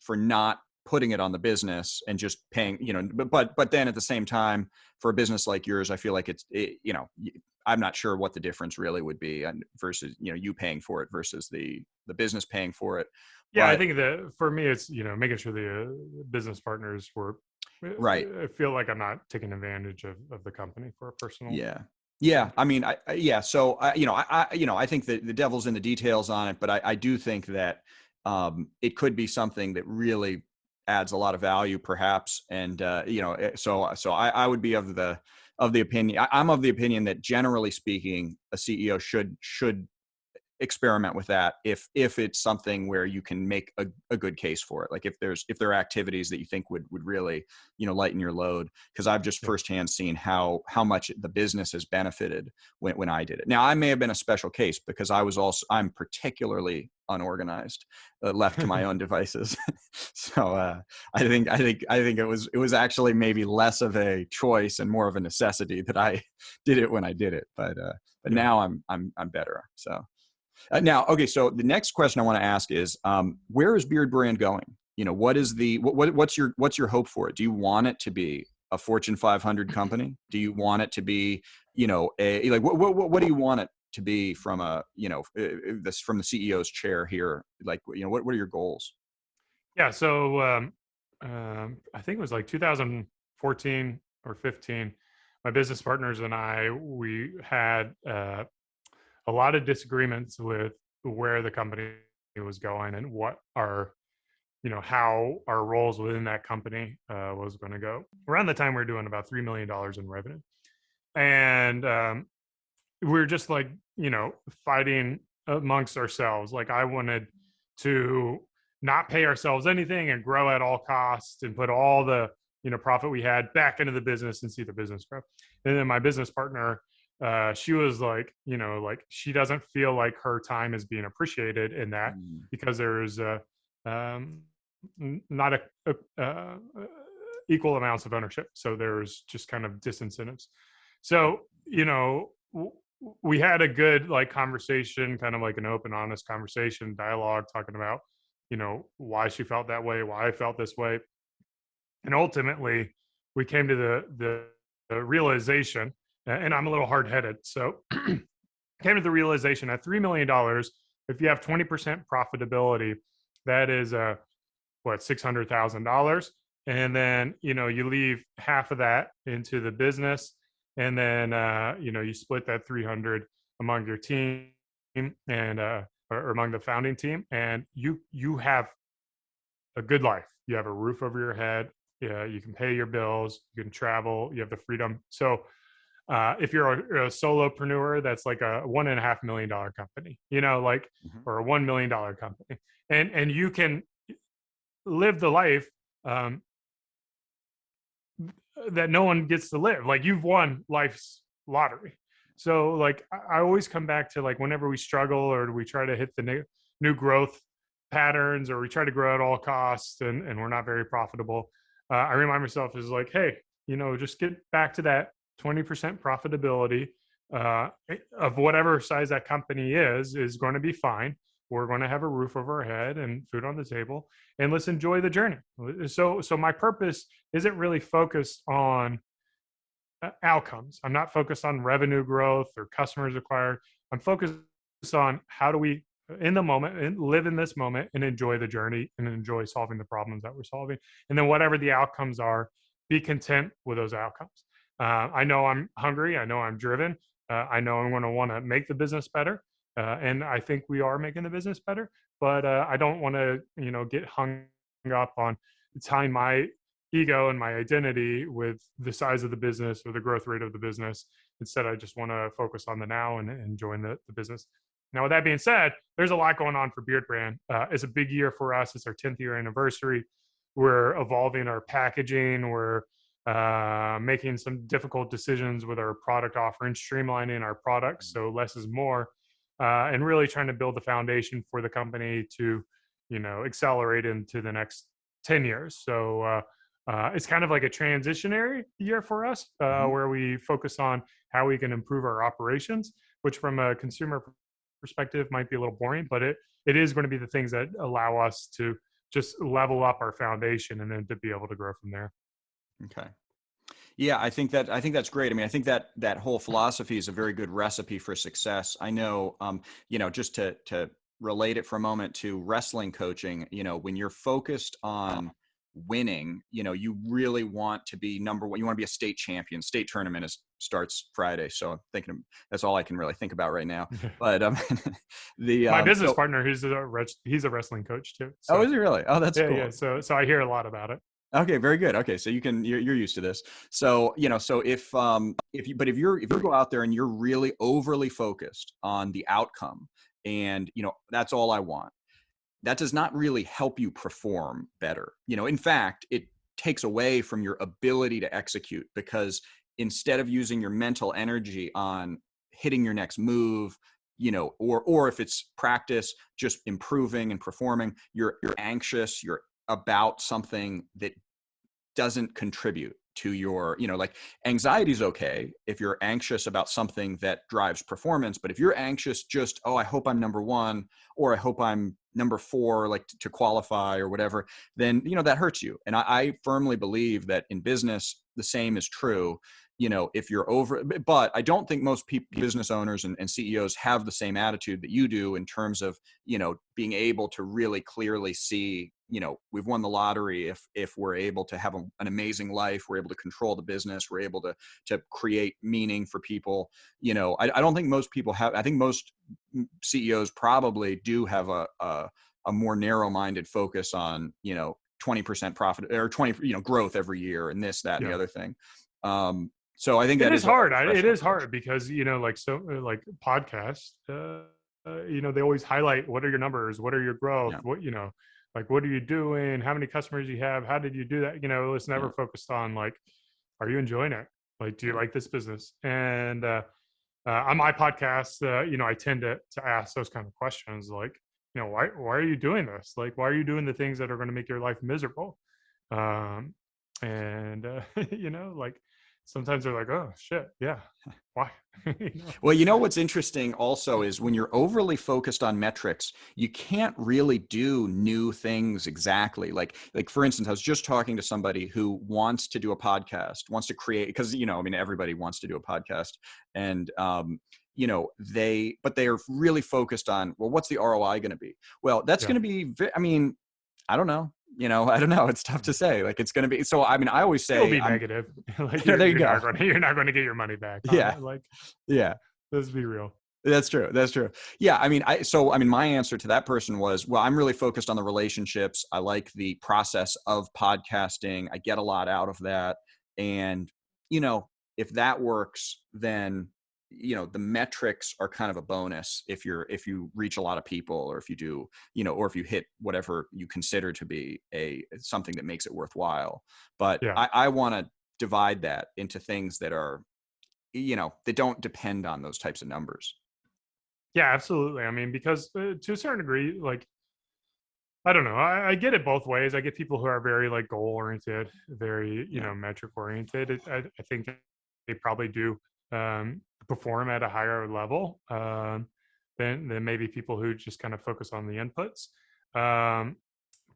for not putting it on the business and just paying, but then at the same time, for a business like yours, I feel like I'm not sure what the difference really would be, and versus, you paying for it versus the business paying for it. yeah, I But think that for me, it's, making sure the business partners were, right. I feel like I'm not taking advantage of the company for a personal Yeah. Yeah. I mean, yeah. So I think that the devil's in the details on it, but I do think that it could be something that really adds a lot of value, perhaps. And so I would be of the opinion. I'm of the opinion that, generally speaking, a CEO should experiment with that if it's something where you can make a good case for it. Like, if there are activities that you think would really lighten your load, because I've just Yeah. firsthand seen how much the business has benefited when I did it. Now, I may have been a special case because I'm particularly unorganized, left to my own devices. So I think it was actually maybe less of a choice and more of a necessity that I did it when I did it. But Yeah. now I'm better. So now, okay. So the next question I want to ask is, where is Beardbrand going? What is what's your hope for it? Do you want it to be a Fortune 500 company? Do you want it to be, what do you want it to be from from the CEO's chair here? Like, what are your goals? Yeah. So I think it was like 2014 or 15. My business partners and I, we had a lot of disagreements with where the company was going and what our, how our roles within that company was going to go. Around the time we were doing about $3 million in revenue, and we were just like, fighting amongst ourselves. Like, I wanted to not pay ourselves anything and grow at all costs and put all the, profit we had back into the business and see the business grow. And then my business partner, she was like, like, she doesn't feel like her time is being appreciated in that, Mm. because there's um, not equal amounts of ownership. So there's just kind of disincentives. So, we had a good, like, conversation, kind of like an open, honest conversation, dialogue, talking about, why she felt that way, why I felt this way. And ultimately we came to the realization, and I'm a little hard-headed. So came to the realization at $3 million, if you have 20% profitability, that is what, $600,000. And then, you leave half of that into the business, and then, you split that 300 among your team, and, or among the founding team, and you have a good life. You have a roof over your head. Yeah, you can pay your bills, you can travel, you have the freedom. So if you're a solopreneur, that's like a $1.5 million company, like, Mhm. or a $1 million company, and you can live the life um, that no one gets to live. Like, you've won life's lottery. So like I always come back to, like, whenever we struggle or we try to hit the new growth patterns, or we try to grow at all costs, and we're not very profitable. I remind myself is like, hey, just get back to that 20% profitability of whatever size that company is going to be fine. We're going to have a roof over our head and food on the table, and let's enjoy the journey. So my purpose isn't really focused on outcomes. I'm not focused on revenue growth or customers acquired. I'm focused on how do we, in the moment, and live in this moment and enjoy the journey and enjoy solving the problems that we're solving. And then whatever the outcomes are, be content with those outcomes. I know I'm hungry. I know I'm driven. I know I'm going to want to make the business better. And I think we are making the business better, but I don't want to, get hung up on tying my ego and my identity with the size of the business or the growth rate of the business. Instead, I just want to focus on the now and enjoying the business. Now, with that being said, there's a lot going on for Beardbrand. It's a big year for us. It's our 10th year anniversary. We're evolving our packaging. We're making some difficult decisions with our product offering, streamlining our products so less is more, and really trying to build the foundation for the company to, accelerate into the next 10 years. So it's kind of like a transitionary year for us, Mhm. where we focus on how we can improve our operations, which from a consumer perspective might be a little boring, but it is going to be the things that allow us to just level up our foundation and then to be able to grow from there. Okay. Yeah, I think that's great. I mean, I think that that whole philosophy is a very good recipe for success. I know, just to relate it for a moment to wrestling coaching, when you're focused on winning, you really want to be number one. You want to be a state champion. State tournament starts Friday, so I'm thinking that's all I can really think about right now. But the My business so partner, he's a wrestling coach too. oh, So is he really? Oh, that's yeah, yeah. cool. So I hear a lot about it. Okay, very good. Okay, so you're used to this. So, so if you go out there and you're really overly focused on the outcome and, that's all I want, that does not really help you perform better. In fact, it takes away from your ability to execute, because instead of using your mental energy on hitting your next move, or if it's practice, just improving and performing, you're anxious, you're about something that doesn't contribute to your, like, anxiety is okay if you're anxious about something that drives performance. But if you're anxious just, oh, I hope I'm number one, or I hope I'm number four, like to qualify or whatever, then, that hurts you. And I firmly believe that in business, the same is true. If you're over, but I don't think most people, business owners and CEOs, have the same attitude that you do in terms of, being able to really clearly see, we've won the lottery if we're able to have an amazing life, we're able to control the business, we're able to create meaning for people. I don't think most people have. I think most CEOs probably do have a more narrow-minded focus on 20% profit or 20 growth every year, and this, that, and the Yeah. other thing. So I think It that is is a hard. It refreshing is approach. hard because, like podcasts, they always highlight what are your numbers, what are your growth, Yeah, like what are you doing, how many customers you have, how did you do that? It's never yeah, focused on, like, are you enjoying it? Like, do you yeah. like this business? And on my podcast, I tend to ask those kind of questions, like, why are you doing this? Like, why are you doing the things that are going to make your life miserable? Um, and like, sometimes they're like, oh shit, yeah, why? you know? Well, what's interesting also is when you're overly focused on metrics, you can't really do new things exactly. Like for instance, I was just talking to somebody who wants to do a podcast, wants to create, because I mean, everybody wants to do a podcast, and but they are really focused on, well, what's the ROI going to be? Well, that's Yeah. going to be, I mean, I don't know. I don't know. It's tough to say. Like, it's going to be. So, I mean, I always It'll say, be negative. Like, there you you're go. not going to you're not going to get your money back on Yeah. it. Like, Yeah. let's be real. That's true. That's true. Yeah. I mean, my answer to that person was, well, I'm really focused on the relationships. I like the process of podcasting. I get a lot out of that. And, if that works, then, the metrics are kind of a bonus if you reach a lot of people, or if you do, or if you hit whatever you consider to be something that makes it worthwhile. But Yeah. I want to divide that into things that are, that don't depend on those types of numbers. Yeah, absolutely. I mean, because to a certain degree, like, I don't know, I get it both ways. I get people who are very like goal oriented, very, Yeah. metric oriented. I think they probably do perform at a higher level than maybe people who just kind of focus on the inputs. Um,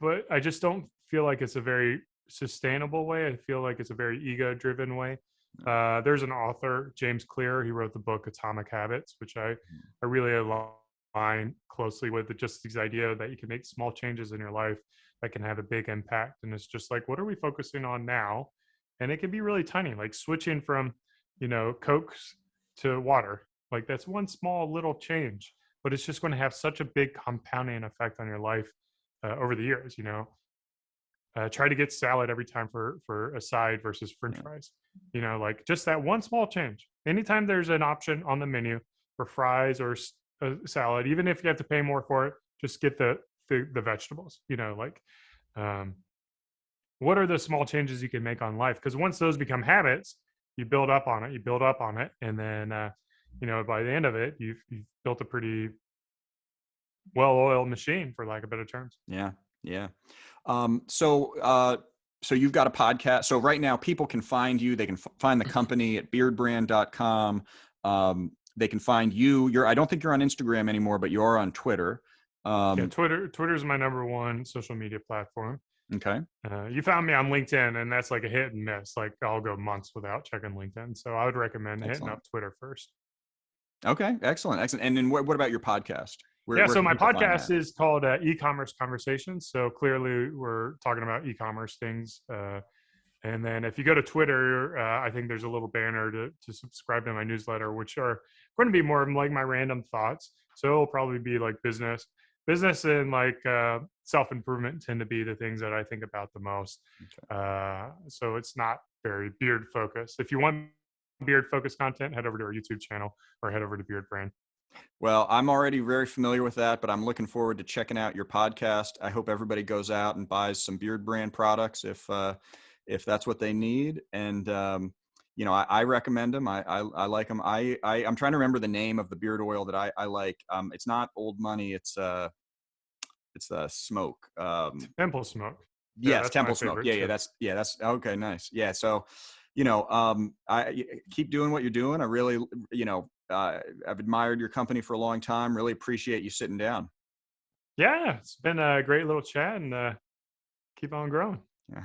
but I just don't feel like it's a very sustainable way. I feel like it's a very ego driven way. There's an author, James Clear. He wrote the book Atomic Habits, which I really align closely with. Just this idea that you can make small changes in your life that can have a big impact. And it's just like, what are we focusing on now? And it can be really tiny, like switching from, Cokes to water. Like that's one small little change, but it's just going to have such a big compounding effect on your life over the years. Try to get salad every time for a side versus French Yeah. fries. Like just that one small change. Anytime there's an option on the menu for fries or a salad, even if you have to pay more for it, just get the vegetables. Um, what are the small changes you can make on life? Because once those become habits, you build up on it. You build up on it, and then by the end of it, you've built a pretty well-oiled machine, for lack of better terms. Yeah. Yeah. So you've got a podcast. So right now people can find you. They can find the company at beardbrand.com. They can find you. I don't think you're on Instagram anymore, but you are on Twitter. Yeah, Twitter is my number one social media platform. Okay. You found me on LinkedIn, and that's like a hit and miss. Like I'll go months without checking LinkedIn. So I would recommend hitting Excellent. up Twitter first. Okay. Excellent. Excellent. And then what about your podcast? Yeah, Where so can my people find podcast that? is called E-commerce Conversations. So clearly, we're talking about e-commerce things. And then if you go to Twitter, I think there's a little banner to subscribe to my newsletter, which are going to be more of like my random thoughts. So it'll probably be like business and like self-improvement tend to be the things that I think about the most. Okay. So it's not very beard focused. If you want beard focused content, head over to our YouTube channel or head over to Beardbrand. Well, I'm already very familiar with that, but I'm looking forward to checking out your podcast. I hope everybody goes out and buys some Beardbrand products if that's what they need. And I recommend them. I like them. I'm trying to remember the name of the beard oil that I like. It's not Old Money. It's the Smoke. Temple Smoke. Yeah, Yes, that's my Temple Smoke. favorite Yeah, too. that's okay. Nice. Yeah. So, keep doing what you're doing. I really, I've admired your company for a long time. Really appreciate you sitting down. Yeah, it's been a great little chat and keep on growing. Yeah.